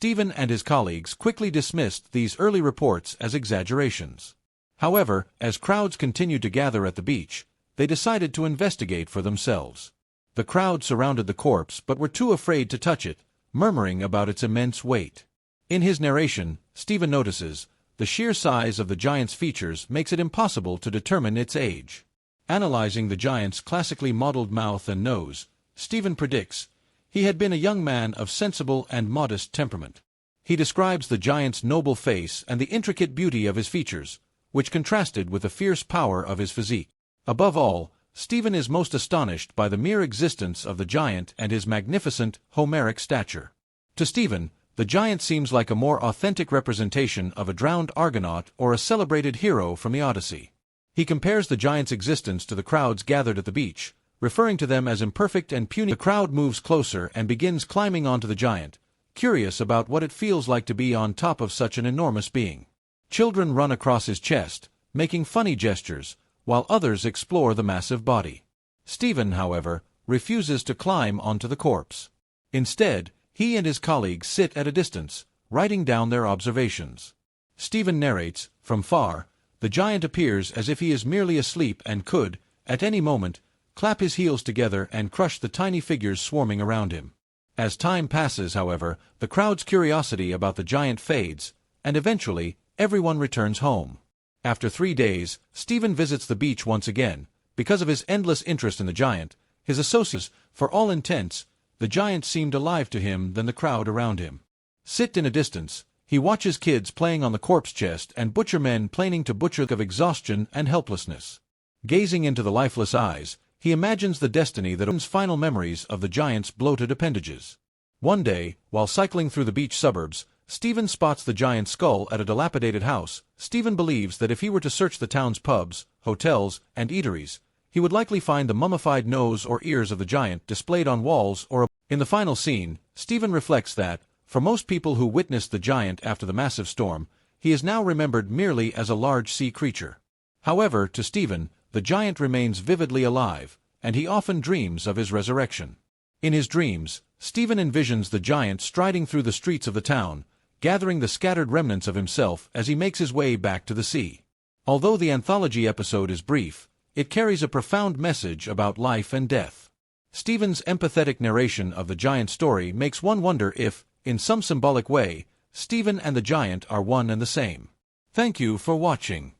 Stephen and his colleagues quickly dismissed these early reports as exaggerations. However, as crowds continued to gather at the beach, they decided to investigate for themselves. The crowd surrounded the corpse but were too afraid to touch it, murmuring about its immense weight. In his narration, Stephen notices, the sheer size of the giant's features makes it impossible to determine its age. Analyzing the giant's classically modeled mouth and nose, Stephen predicts, he had been a young man of sensible and modest temperament. He describes the giant's noble face and the intricate beauty of his features, which contrasted with the fierce power of his physique. Above all, Stephen is most astonished by the mere existence of the giant and his magnificent, Homeric stature. To Stephen, the giant seems like a more authentic representation of a drowned Argonaut or a celebrated hero from the Odyssey. He compares the giant's existence to the crowds gathered at the beach, referring to them as imperfect and puny. The crowd moves closer and begins climbing onto the giant, curious about what it feels like to be on top of such an enormous being. Children run across his chest, making funny gestures, while others explore the massive body. Stephen, however, refuses to climb onto the corpse. Instead, he and his colleagues sit at a distance, writing down their observations. Stephen narrates, from far, the giant appears as if he is merely asleep and could, at any moment, clap his heels together and crush the tiny figures swarming around him. As time passes, however, the crowd's curiosity about the giant fades, and eventually, everyone returns home. After 3 days, Stephen visits the beach once again. Because of his endless interest in the giant, his associates, for all intents, the giant seemed alive to him than the crowd around him. Sit in a distance, he watches kids playing on the corpse chest and butchermen planing to butcher of exhaustion and helplessness. Gazing into the lifeless eyes, he imagines the destiny that owns final memories of the giant's bloated appendages. One day, while cycling through the beach suburbs, Stephen spots the giant's skull at a dilapidated house. Stephen believes that if he were to search the town's pubs, hotels, and eateries, he would likely find the mummified nose or ears of the giant displayed on walls or in the final scene. Stephen reflects that, for most people who witnessed the giant after the massive storm, he is now remembered merely as a large sea creature. However, to Stephen, the giant remains vividly alive, and he often dreams of his resurrection. In his dreams, Stephen envisions the giant striding through the streets of the town, gathering the scattered remnants of himself as he makes his way back to the sea. Although the anthology episode is brief, it carries a profound message about life and death. Stephen's empathetic narration of the giant story makes one wonder if, in some symbolic way, Stephen and the giant are one and the same. Thank you for watching.